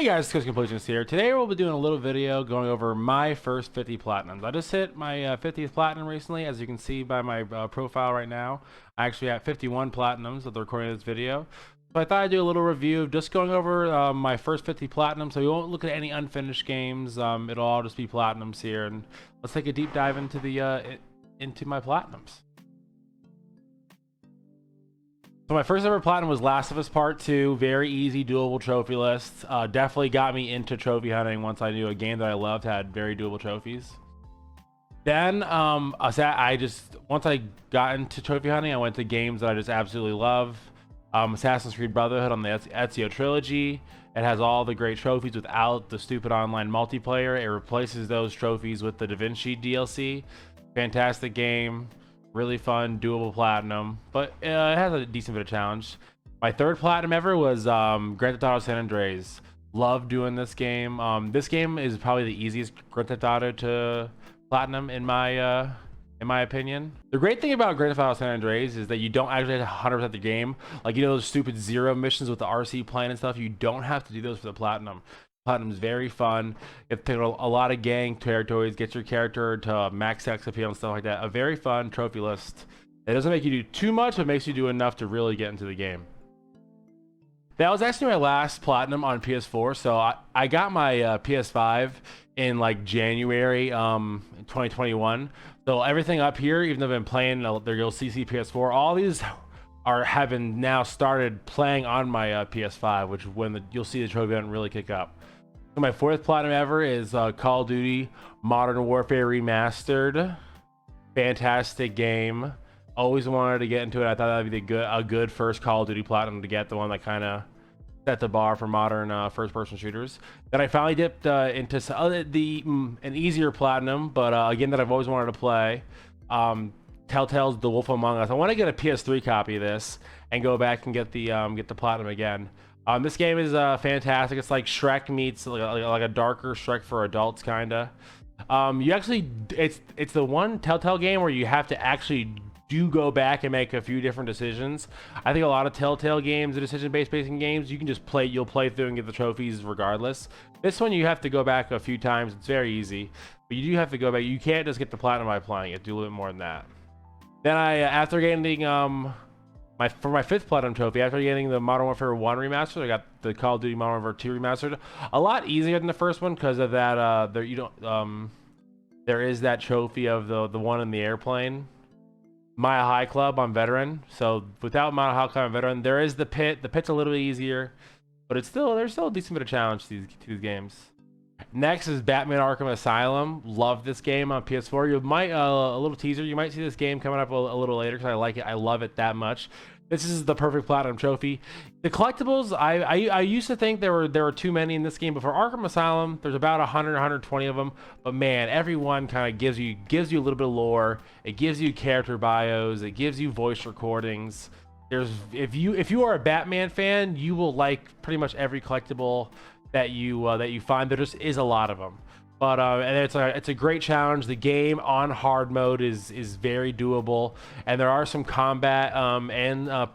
Hey guys, Chris Completionist here. Today we'll be doing a little video going over my first 50 platinums. I just hit my 50th platinum recently, as you can see by my profile right now. I actually have 51 platinums at the recording of this video. So I thought I'd do a little review of just going over my first 50 platinums, so we won't look at any unfinished games. It'll all just be platinums here, and let's take a deep dive into the into my platinums. So my first ever platinum was Last of Us Part 2. Very easy, doable trophy list. Definitely got me into trophy hunting once I knew a game that I loved had very doable trophies. Then once I got into trophy hunting, I went to games that I just absolutely love. Assassin's Creed Brotherhood on the Ezio trilogy. It has all the great trophies without the stupid online multiplayer. It replaces those trophies with the Da Vinci DLC. Fantastic game. Really fun, doable platinum, but it has a decent bit of challenge. My third platinum ever was Grand Theft Auto San Andreas. Love doing this game. This game is probably the easiest Grand Theft Auto to platinum in my opinion. The great thing about Grand Theft Auto San Andreas is that you don't actually have to 100% the game. Like, you know, those stupid zero missions with the RC plane and stuff, you don't have to do those for the platinum. Platinum is very fun. You have to pick a lot of gang territories, get your character to max sex appeal and stuff like that. A very fun trophy list. It doesn't make you do too much, but makes you do enough to really get into the game. That was actually my last platinum on PS4. So I got my PS5 in like January 2021. So everything up here, even though I've been playing, there you'll see PS4. All these having now started playing on my PS5, which you'll see the trophy hunt really kick up. So my fourth platinum ever is Call of Duty Modern Warfare Remastered. Fantastic game. Always wanted to get into it. I thought that'd be a good first Call of Duty platinum to get, the one that kind of set the bar for modern first-person shooters. Then I finally dipped into an easier platinum, but again, that I've always wanted to play. Telltale's The Wolf Among Us. I want to get a PS3 copy of this and go back and get the platinum again. This game is fantastic. It's like Shrek meets like a darker Shrek for adults, kinda. It's the one Telltale game where you have to actually go back and make a few different decisions. I think a lot of Telltale games, the decision-based basing games, you can just you'll play through and get the trophies regardless. This one you have to go back a few times. It's very easy, but you do have to go back. You can't just get the platinum by playing it. Do a little bit more than that. Then after getting for my fifth platinum trophy, after getting the Modern Warfare 1 remastered, I got the Call of Duty Modern Warfare 2 remastered. A lot easier than the first one because of that. There is that trophy of the one in the airplane. Mile High Club on veteran. So without Mile High Club on veteran, there is the pit. The pit's a little bit easier, but there's still a decent bit of challenge to these games. Next is Batman Arkham Asylum. Love this game on PS4. You might a little teaser. You might see this game coming up a little later because I like it. I love it that much. This is the perfect platinum trophy. The collectibles, I used to think there were too many in this game, but for Arkham Asylum, there's about 100, 120 of them. But man, every one kind of gives you a little bit of lore. It gives you character bios. It gives you voice recordings. If you are a Batman fan, you will like pretty much every collectible that you find. There just is a lot of them. But and it's a great challenge. The game on hard mode is very doable, and there are some combat and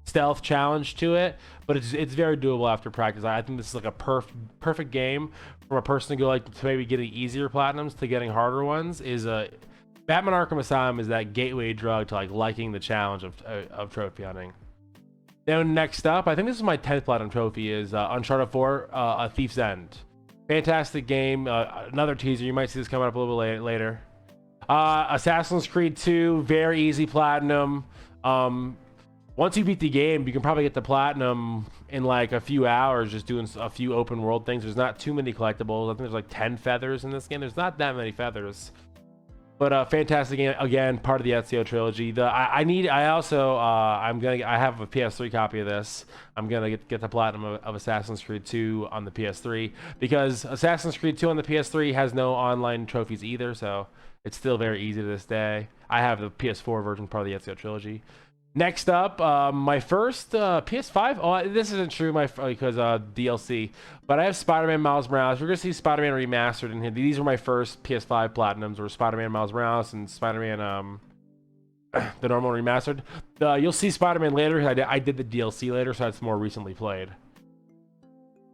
stealth challenge to it, but it's very doable after practice. I think this is like a perfect game from a person to go to maybe getting easier platinums to getting harder ones. Batman Arkham Asylum is that gateway drug to liking the challenge of trophy hunting. Then next up, I think this is my 10th platinum trophy, is Uncharted 4: A Thief's End. Fantastic game. Another teaser. You might see this coming up a little bit later. Assassin's Creed 2, very easy platinum. Once you beat the game, you can probably get the platinum in like a few hours just doing a few open world things. There's not too many collectibles. I think there's like 10 feathers in this game. There's not that many feathers. But fantastic game, again, part of the Ezio trilogy. I have a PS3 copy of this. I'm gonna get the platinum of Assassin's Creed 2 on the PS3 because Assassin's Creed 2 on the PS3 has no online trophies either, so it's still very easy to this day. I have the PS4 version, part of the Ezio trilogy. Next up, my first PS5. Oh, this isn't true, because DLC. But I have Spider-Man Miles Morales. We're gonna see Spider-Man remastered in here. These were my first PS5 platinums, were Spider-Man Miles Morales and Spider-Man the normal remastered. You'll see Spider-Man later. I did the DLC later, so it's more recently played.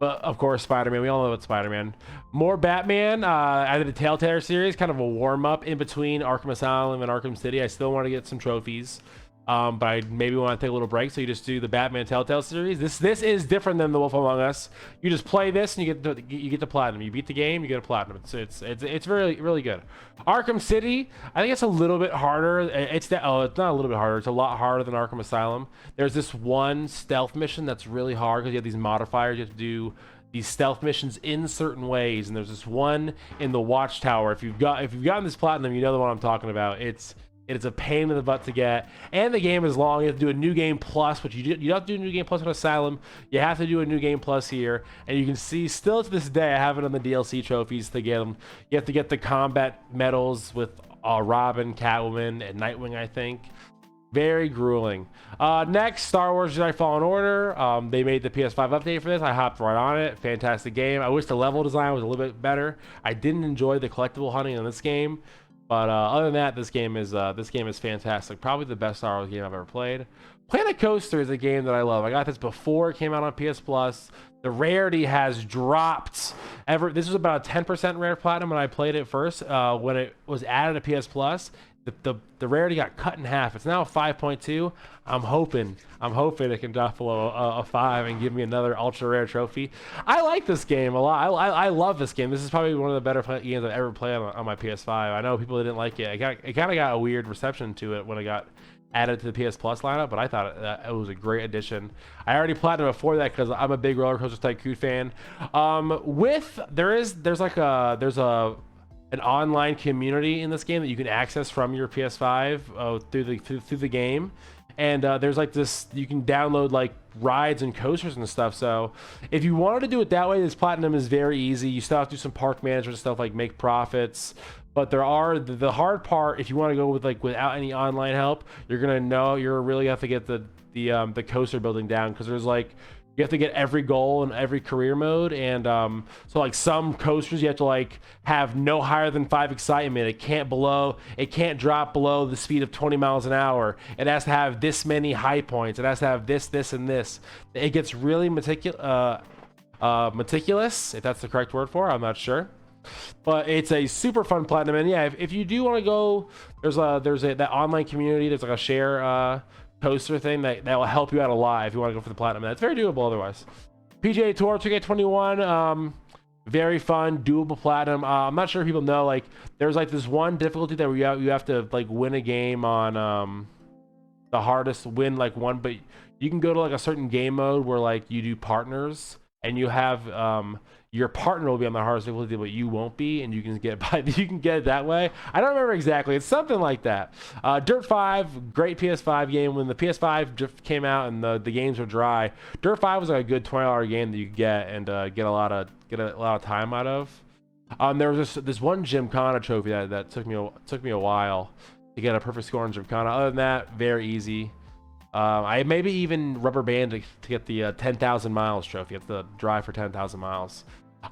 But of course, Spider-Man. We all know about Spider-Man. More Batman. I did a Telltale series, kind of a warm-up in between Arkham Asylum and Arkham City. I still want to get some trophies, but I maybe want to take a little break. So you just do the Batman Telltale series. This is different than The Wolf Among Us. You just play this and you get the platinum. You beat the game, you get a platinum. It's really good. Arkham City. I think it's a little bit harder. It's not a little bit harder. It's a lot harder than Arkham Asylum. There's this one stealth mission that's really hard because you have these modifiers. You have to do these stealth missions in certain ways, and there's this one in the Watchtower. If you've gotten this platinum, you know the one I'm talking about. It's a pain in the butt to get, and the game is long. You have to do a new game plus, which you don't have to do a new game plus on Asylum. You have to do a new game plus here, and you can see still to this day I have it on the DLC trophies to get them. You have to get the combat medals with Robin, Catwoman, and Nightwing, I think. Very grueling. Next, Star Wars Jedi Fallen Order. They made the PS5 update for this. I hopped right on it. Fantastic game. I wish the level design was a little bit better. I didn't enjoy the collectible hunting in this game, but other than that, this game is fantastic. Probably the best Star Wars game I've ever played. Planet Coaster is a game that I love. I got this before it came out on PS Plus. The rarity has dropped. This was about a 10% rare platinum when I played it first. When it was added to PS Plus, the rarity got cut in half. It's now a 5.2. I'm hoping it can drop below a 5 and give me another ultra rare trophy. I like this game a lot. I love this game. This is probably one of the better games I've ever played on my PS5. I know people didn't like it. It kind of got a weird reception to it when it got added to the PS Plus lineup, but I thought it was a great addition. I already platinum before that because I'm a big Roller Coaster Tycoon fan. There's an online community in this game that you can access from your PS5 through the game, and there's like this, you can download like rides and coasters and stuff. So if you wanted to do it that way, this platinum is very easy. You still have to do some park management stuff like make profits, but there are the hard part. If you want to go with without any online help, you're really have to get the coaster building down, because there's you have to get every goal in every career mode, and so some coasters you have to have no higher than 5 excitement. It can't drop below the speed of 20 miles an hour. It has to have this many high points. It has to have this, and this. It gets really meticulous, if that's the correct word for it. I'm not sure. But it's a super fun platinum, and yeah, if you do want to go, there's that online community. There's a share coaster thing that will help you out a lot if you want to go for the platinum. That's very doable otherwise. PGA Tour 2K21, very fun, doable platinum. I'm not sure if people know, there's this one difficulty that you have to win a game on the hardest, win one, but you can go to a certain game mode where you do partners, and you have your partner will be on the hardest difficulty, but you won't be, and you can get it that way. I don't remember exactly. It's something like that. Dirt 5, great PS5 game. When the PS5 came out and the games were dry, Dirt 5 was a good $20 game that you could get and get a lot of time out of. There was this one Gymkhana trophy that took me a while to get a perfect score in Gymkhana. Other than that, very easy. I maybe even rubber band to get the 10,000 miles trophy. You have to drive for 10,000 miles.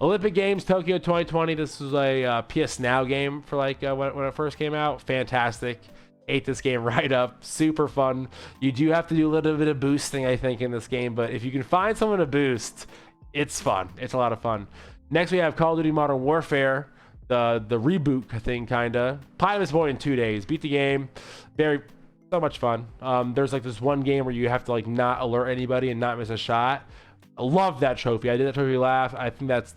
Olympic Games Tokyo 2020. This was a PS Now game for when it first came out. Fantastic. Ate this game right up. Super fun. You do have to do a little bit of boosting, I think, in this game, but if you can find someone to boost, it's fun. It's a lot of fun. Next, we have Call of Duty Modern Warfare, the reboot thing, kinda. Platinum this boy in 2 days. Beat the game. So much fun. There's this one game where you have to not alert anybody and not miss a shot. I love that trophy. I did that trophy last. I think that's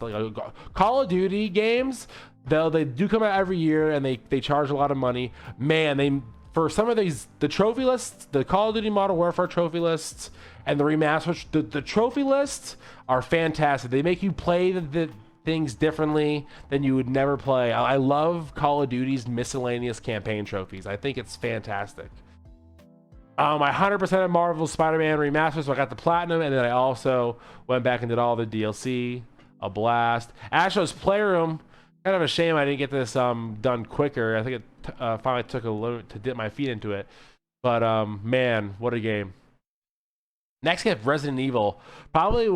Call of Duty games. They do come out every year, and they charge a lot of money. Man, for some of the trophy lists, the Call of Duty Modern Warfare trophy lists and the remaster, the trophy lists are fantastic. They make you play the things differently than you would never play. I love Call of Duty's miscellaneous campaign trophies. I think it's fantastic. I 100% of Marvel Spider-Man Remastered, so I got the platinum, and then I also went back and did all the DLC. A blast. Astro's Playroom, kind of a shame I didn't get this done quicker. I think it finally took a little to dip my feet into it, but man, what a game. Next, we have Resident Evil. Probably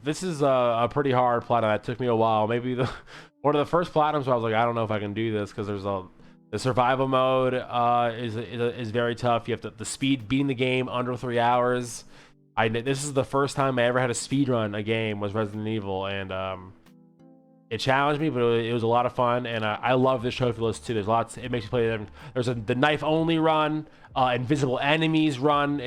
this is a pretty hard platinum. That took me a while. Maybe one of the first platinums where I was I don't know if I can do this, because the survival mode is very tough. You have the speed beating the game under 3 hours. This is the first time I ever had a speed run a game was Resident Evil, and it challenged me, but it was a lot of fun, and I love this trophy list too. There's lots. It makes you play them. There's the knife only run, invisible enemies run.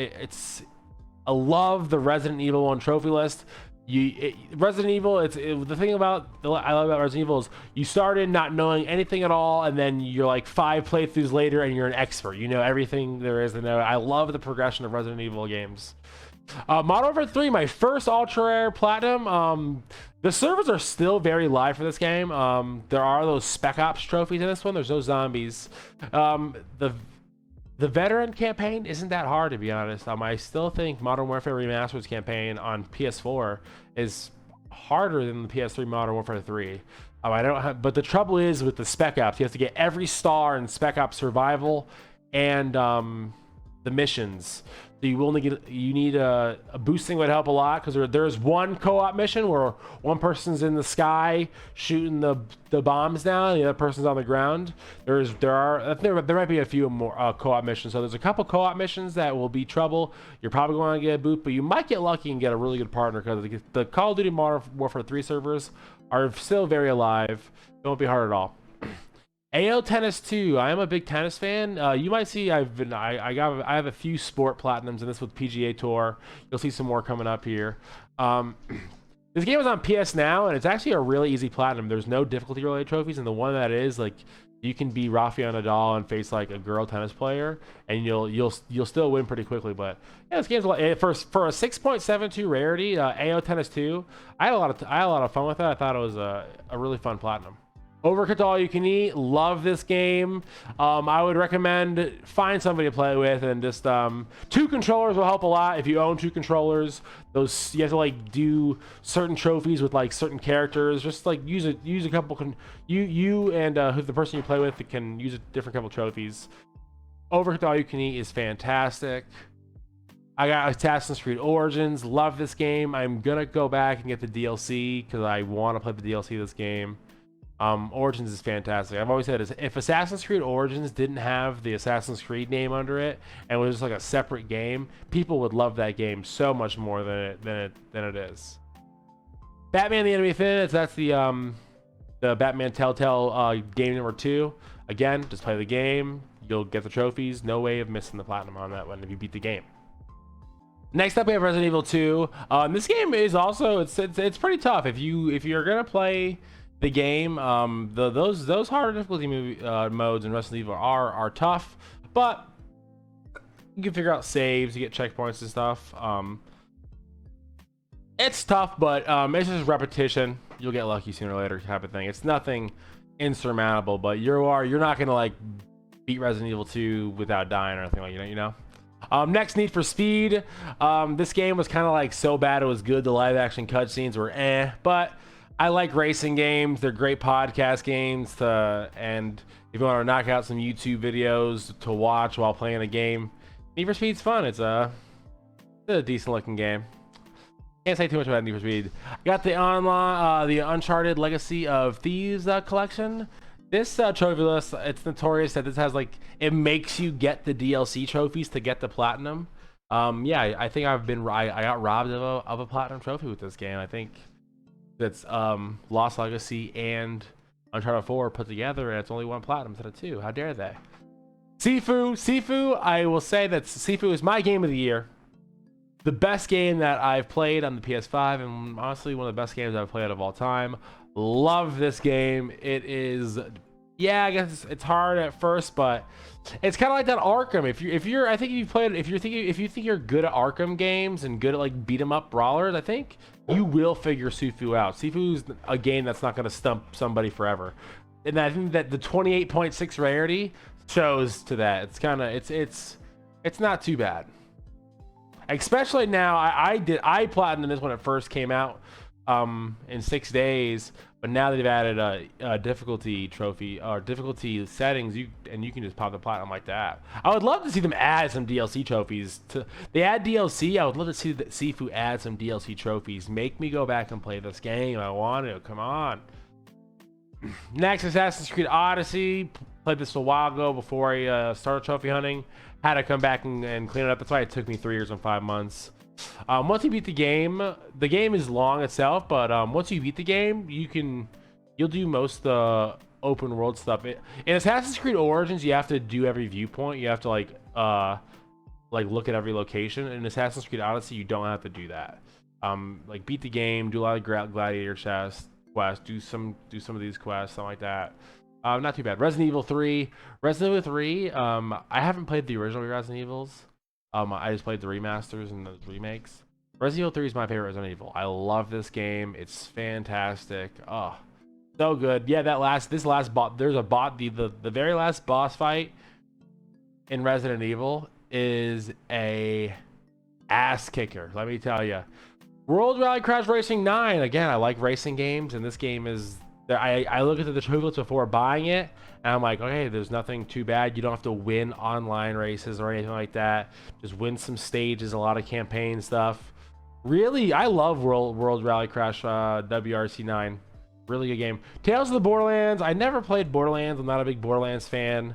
I love the Resident Evil 1 trophy list. Resident Evil. The thing about I love about Resident Evil is you start in not knowing anything at all, and then you're like 5 playthroughs later, and you're an expert. You know everything there is to know. I love the progression of Resident Evil games. Modern Warfare 3, my first ultra rare platinum. The servers are still very live for this game. There are those Spec Ops trophies in this one. There's no zombies. The veteran campaign isn't that hard, to be honest. I still think Modern Warfare Remastered's campaign on PS4 is harder than the PS3 Modern Warfare 3. But the trouble is with the Spec Ops, you have to get every star in Spec Ops Survival and the missions. So you need a boosting would help a lot, because there's one co-op mission where one person's in the sky shooting the bombs down, and the other person's on the ground. There might be a few more co-op missions. So there's a couple co-op missions that will be trouble. You're probably going to get a boot, but you might get lucky and get a really good partner, because the Call of Duty Modern Warfare 3 servers are still very alive. It won't be hard at all. AO Tennis 2. I am a big tennis fan. You might see I have a few sport platinums in this with PGA Tour. You'll see some more coming up here. This game is on PS Now, and it's actually a really easy platinum. There's no difficulty related trophies, and the one that is, like, you can be Rafael Nadal and face like a girl tennis player, and you'll still win pretty quickly. But yeah, this game's for a 6.72 rarity. AO Tennis 2. I had a lot of fun with it. I thought it was a really fun platinum. Overcooked All You Can Eat. Love this game. I would recommend find somebody to play with, and just 2 controllers will help a lot. If you own 2 controllers, you have to like do certain trophies with like certain characters. Just like use a couple. You and the person you play with can use a different couple trophies. Overcooked All You Can Eat is fantastic. I got Assassin's Creed Origins. Love this game. I'm gonna go back and get the DLC because I want to play the DLC of this game. Origins is fantastic. I've always said if Assassin's Creed Origins didn't have the Assassin's Creed name under it and was just like a separate game, people would love that game so much more than it is. Batman: The Enemy Within. That's the Batman Telltale game number 2. Again, just play the game. You'll get the trophies. No way of missing the platinum on that one if you beat the game. Next up, we have Resident Evil 2. This game is also it's pretty tough if you're gonna play the game. Those harder difficulty modes in Resident Evil are tough, but you can figure out saves, you get checkpoints and stuff. It's tough, but it's just repetition. You'll get lucky sooner or later, type of thing. It's nothing insurmountable, but you're not gonna like beat Resident Evil 2 without dying or anything like you know. Next, Need for Speed. This game was kind of like so bad it was good. The live action cutscenes were but I like racing games. They're great podcast games and if you want to knock out some YouTube videos to watch while playing a game, Need for Speed's fun. It's a decent looking game. Can't say too much about Need for Speed. I got the the Uncharted Legacy of Thieves collection. This trophy list, it's notorious that this has it makes you get the DLC trophies to get the platinum. Yeah, I think I got robbed of a platinum trophy with this game. I think that's Lost Legacy and Uncharted 4 put together, and it's only 1 platinum instead of 2. How dare they? Sifu, I will say that Sifu is my game of the year. The best game that I've played on the PS5, and honestly one of the best games I've played of all time. Love this game. It is, yeah, I guess it's hard at first, but it's kind of like that Arkham. If you think you're good at Arkham games and good at beat 'em up brawlers, I think you will figure Sifu out. Sifu's a game that's not going to stump somebody forever, and I think that the 28.6 rarity shows to that. It's kind of it's not too bad, especially now. I platinumed this when it first came out in 6 days, but now they've added a difficulty trophy or difficulty settings. You can just pop the platinum like that. I would love to see them add some DLC trophies. They add DLC. I would love to see Sifu add some DLC trophies. Make me go back and play this game. I want to. Come on. Next, Assassin's Creed Odyssey. Played this a while ago before I started trophy hunting. Had to come back and clean it up. That's why it took me 3 years and 5 months. Once you beat the game is long itself, but once you beat the game, you'll do most of the open world stuff. In Assassin's Creed Origins, you have to do every viewpoint. You have to like look at every location. In Assassin's Creed Odyssey, you don't have to do that. Like beat the game, do a lot of gladiator quests, do some of these quests, something like that. Not too bad. Resident Evil 3. Resident Evil 3, I haven't played the original Resident Evils. I just played the remasters and the remakes. Resident Evil 3 is my favorite Resident Evil. I love this game. It's fantastic. Oh, so good. Yeah, this last boss, there's a bot, the very last boss fight in Resident Evil is a ass kicker, let me tell you. World Rally Crash Racing 9. Again, I like racing games, and this game is... I look at the trophy list before buying it, and I'm like, okay, there's nothing too bad. You don't have to win online races or anything like that. Just win some stages, a lot of campaign stuff. Really, I love World Rally Crash WRC 9. Really good game. Tales of the Borderlands. I never played Borderlands. I'm not a big Borderlands fan.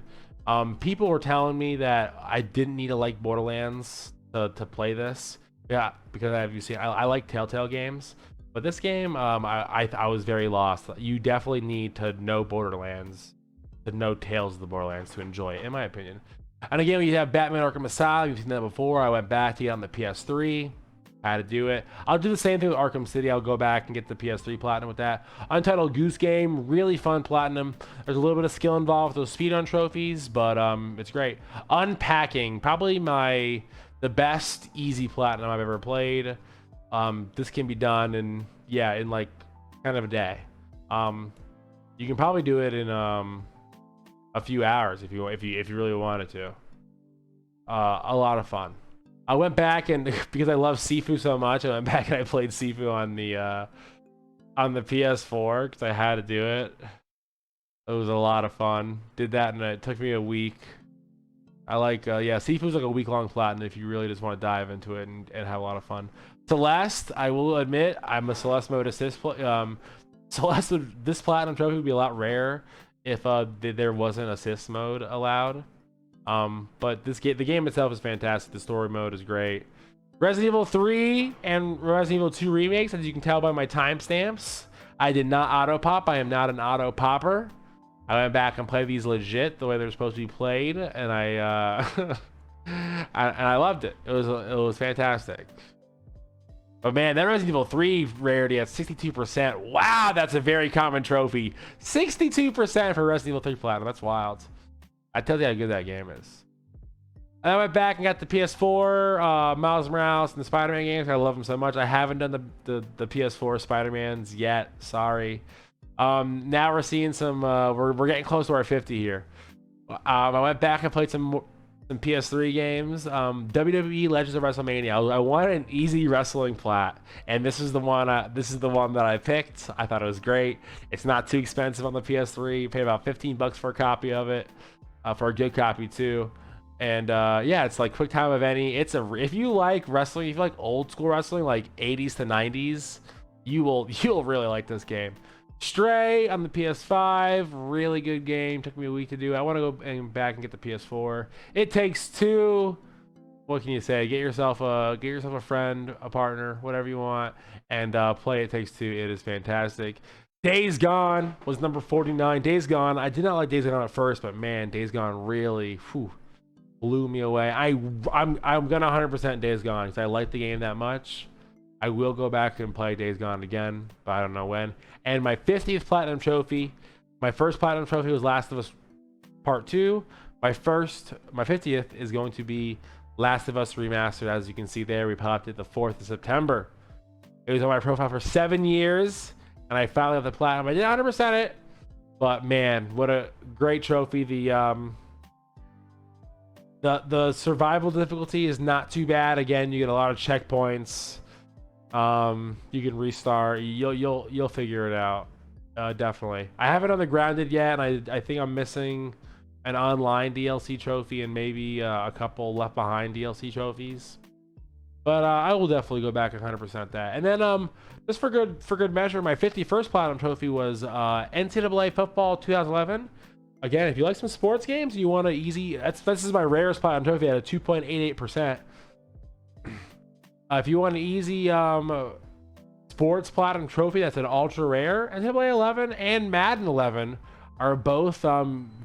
People were telling me that I didn't need to like Borderlands to play this. Yeah, because I like Telltale games. But this game, I was very lost. You definitely need to know Borderlands, to know Tales of the Borderlands to enjoy it, in my opinion. And again, we have Batman Arkham Asylum. You've seen that before. I went back to get on the PS3. I had to do it. I'll do the same thing with Arkham City. I'll go back and get the PS3 Platinum with that. Untitled Goose Game, really fun Platinum. There's a little bit of skill involved with those speedrun trophies, but it's great. Unpacking, probably the best easy Platinum I've ever played. This can be done in like kind of a day. You can probably do it in a few hours if you really wanted to. A lot of fun. I went back and because I love Sifu so much, I went back and I played Sifu on the PS4 because I had to do it. It was a lot of fun. Did that and it took me a week. I like Sifu's like a week-long platinum if you really just want to dive into it and have a lot of fun. Celeste, I will admit, I'm a Celeste mode assist. Celeste this platinum trophy would be a lot rarer if there wasn't assist mode allowed. But the game itself is fantastic. The story mode is great. Resident Evil 3 and Resident Evil 2 remakes, as you can tell by my timestamps, I did not auto pop. I am not an auto popper. I went back and played these legit the way they're supposed to be played, and I loved it. It was fantastic. But man, that Resident Evil 3 rarity at 62%. Wow, that's a very common trophy. 62% for Resident Evil 3 Platinum. That's wild. I tell you how good that game is. And I went back and got the PS4, Miles Morales, and the Spider-Man games. I love them so much. I haven't done the PS4 Spider-Mans yet. Sorry. Now we're seeing some. We're getting close to our 50 here. I went back and played some PS3 games. WWE Legends of WrestleMania. I wanted an easy wrestling plat, and this is the one. This is the one that I picked. I thought it was great. It's not too expensive on the PS3. You pay about $15 for a copy of it, for a good copy too. And yeah, it's like quick time eventy. If you like wrestling, if you like old school wrestling, like 80s to 90s, you'll really like this game. Stray on the PS5, really good game. Took me a week to do. I want to go back and get the PS4. It Takes Two. What can you say? Get yourself a friend, a partner, whatever you want, and play It Takes Two. It is fantastic. Days Gone was number 49. Days Gone. I did not like Days Gone at first, but man, Days Gone really blew me away. I'm gonna 100% Days Gone because I like the game that much. I will go back and play Days Gone again, but I don't know when. And my 50th platinum trophy, my first platinum trophy was Last of Us Part 2. My 50th is going to be Last of Us Remastered. As you can see there, we popped it the 4th of September. It was on my profile for 7 years, and I finally have the platinum. I did 100% it, but man, what a great trophy. The survival difficulty is not too bad. Again, you get a lot of checkpoints. You can restart. You'll figure it out. Definitely. I haven't done the grounded yet, and I think I'm missing an online DLC trophy and maybe a couple Left Behind DLC trophies. But I will definitely go back 100% that. And then just for good measure, my 51st platinum trophy was NCAA Football 2011. Again, if you like some sports games, you want this is my rarest platinum trophy at a 2.88%. If you want an easy sports platinum trophy that's an ultra rare, NCAA 11 and Madden 11 are both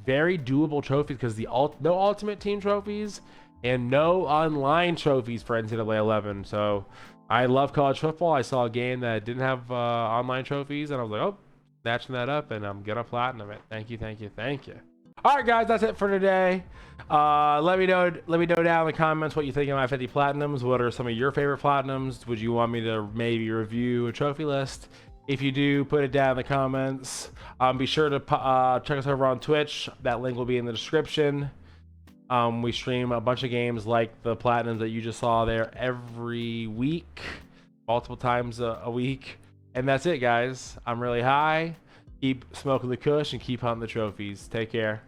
very doable trophies because no ultimate team trophies and no online trophies for NCAA 11. So I love college football. I saw a game that didn't have online trophies, and I was like, oh, snatching that up, and I'm gonna platinum it. Thank you, thank you, thank you. All right, guys, that's it for today. Let me know down in the comments what you think of my 50 platinums. What are some of your favorite platinums? Would you want me to maybe review a trophy list? If you do, put it down in the comments. Be sure to check us over on Twitch. That link will be in the description. We stream a bunch of games like the platinums that you just saw there every week, multiple times a week. And that's it, guys. I'm really high. Keep smoking the kush and keep hunting the trophies. Take care.